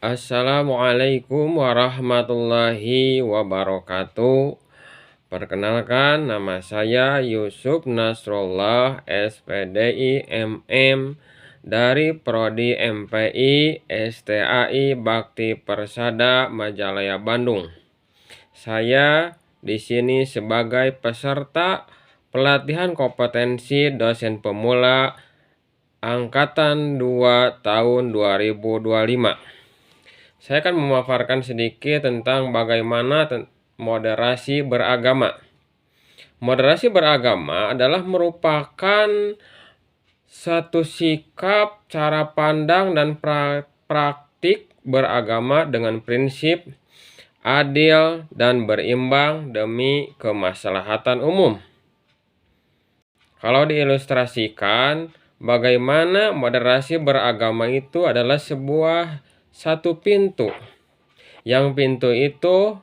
Assalamualaikum warahmatullahi wabarakatuh. Perkenalkan, nama saya Yusuf Nasrullah, SPDI MM dari Prodi MPI STAI Bakti Persada Majalaya Bandung. Saya di sini sebagai peserta pelatihan kompetensi dosen pemula angkatan 2 tahun 2025. Saya akan memaparkan sedikit tentang bagaimana moderasi beragama. Moderasi beragama adalah merupakan satu sikap, cara pandang, dan praktik beragama dengan prinsip adil dan berimbang demi kemaslahatan umum. Kalau diilustrasikan, bagaimana moderasi beragama itu adalah satu pintu. Yang pintu itu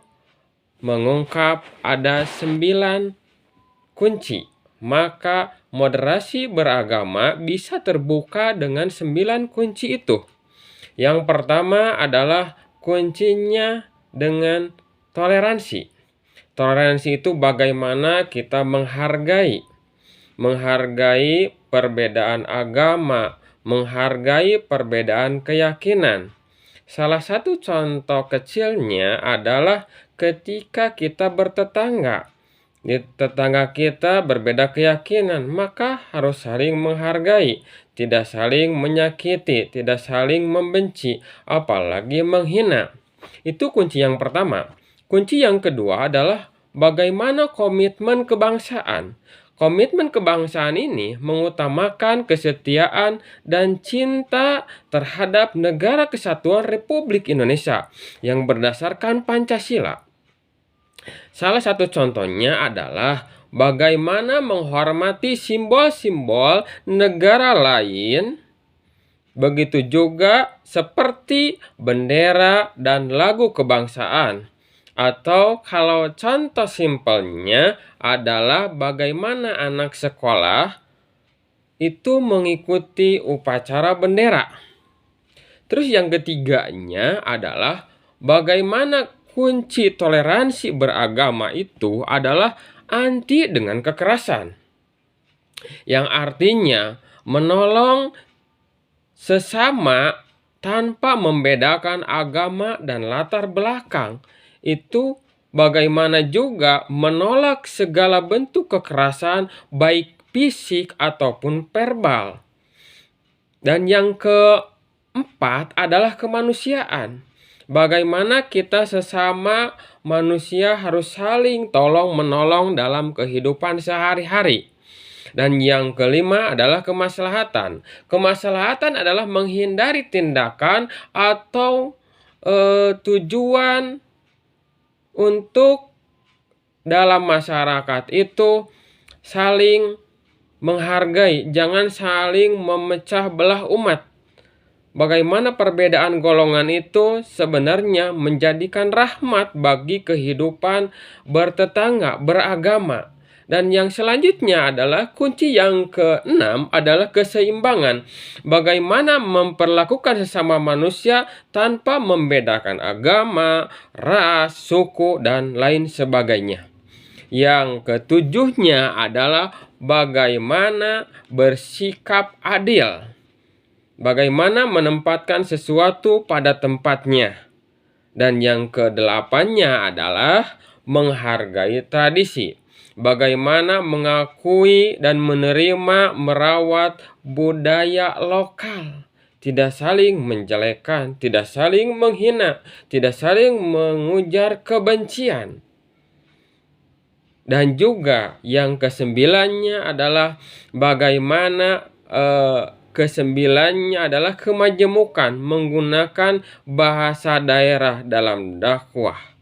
mengungkap ada 9 kunci. Maka moderasi beragama bisa terbuka dengan 9 kunci itu. Yang pertama adalah kuncinya dengan toleransi. Toleransi itu bagaimana kita menghargai perbedaan agama, menghargai perbedaan keyakinan. Salah satu contoh kecilnya adalah ketika kita bertetangga. Tetangga kita berbeda keyakinan, maka harus saling menghargai, tidak saling menyakiti, tidak saling membenci, apalagi menghina. Itu kunci yang pertama. Kunci yang kedua adalah bagaimana komitmen kebangsaan. Komitmen kebangsaan ini mengutamakan kesetiaan dan cinta terhadap Negara Kesatuan Republik Indonesia yang berdasarkan Pancasila. Salah satu contohnya adalah bagaimana menghormati simbol-simbol negara lain, begitu juga seperti bendera dan lagu kebangsaan. Atau kalau contoh simpelnya adalah bagaimana anak sekolah itu mengikuti upacara bendera. Terus yang ketiganya adalah bagaimana kunci toleransi beragama itu adalah anti dengan kekerasan. Yang artinya menolong sesama tanpa membedakan agama dan latar belakang. Itu bagaimana juga menolak segala bentuk kekerasan baik fisik ataupun verbal. Dan yang keempat adalah kemanusiaan. Bagaimana kita sesama manusia harus saling tolong menolong dalam kehidupan sehari-hari. Dan yang kelima adalah kemaslahatan. Kemaslahatan adalah menghindari tindakan atau tujuan untuk dalam masyarakat itu saling menghargai, jangan saling memecah belah umat. Bagaimana perbedaan golongan itu sebenarnya menjadikan rahmat bagi kehidupan bertetangga, beragama. Dan yang selanjutnya adalah kunci yang keenam adalah keseimbangan. Bagaimana memperlakukan sesama manusia tanpa membedakan agama, ras, suku, dan lain sebagainya. Yang ketujuhnya adalah bagaimana bersikap adil. Bagaimana menempatkan sesuatu pada tempatnya. Dan yang kedelapannya adalah menghargai tradisi. Bagaimana mengakui dan menerima merawat budaya lokal. Tidak saling menjelekkan, tidak saling menghina, tidak saling mengujar kebencian. Dan juga yang kesembilannya adalah bagaimana kemajemukan menggunakan bahasa daerah dalam dakwah.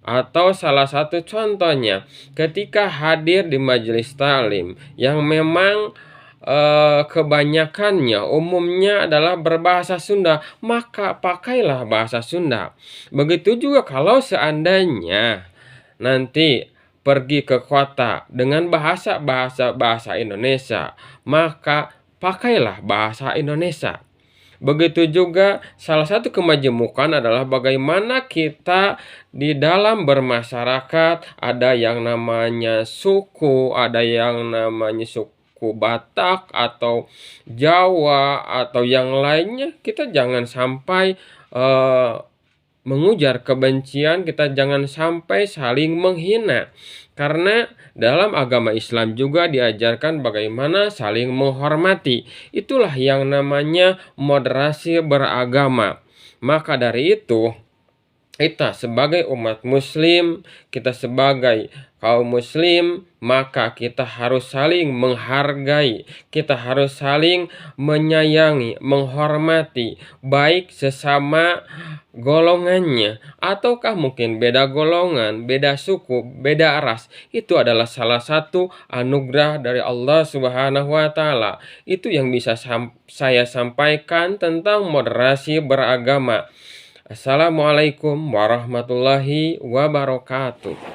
Atau salah satu contohnya ketika hadir di majelis taklim yang memang kebanyakannya umumnya adalah berbahasa Sunda, maka pakailah bahasa Sunda. Begitu juga kalau seandainya nanti pergi ke kota dengan bahasa Indonesia, maka pakailah bahasa Indonesia. Begitu juga salah satu kemajemukan adalah bagaimana kita di dalam bermasyarakat, ada yang namanya suku, ada yang namanya suku Batak atau Jawa atau yang lainnya, kita jangan sampai mengujar kebencian, kita jangan sampai saling menghina. Karena dalam agama Islam juga diajarkan bagaimana saling menghormati. Itulah yang namanya moderasi beragama. Maka dari itu, kita sebagai umat muslim, kita sebagai kaum muslim, maka kita harus saling menghargai, kita harus saling menyayangi, menghormati, baik sesama golongannya, ataukah mungkin beda golongan, beda suku, beda ras. Itu adalah salah satu anugerah dari Allah Subhanahu wa Ta'ala. Itu yang bisa saya sampaikan tentang moderasi beragama. Assalamualaikum warahmatullahi wabarakatuh.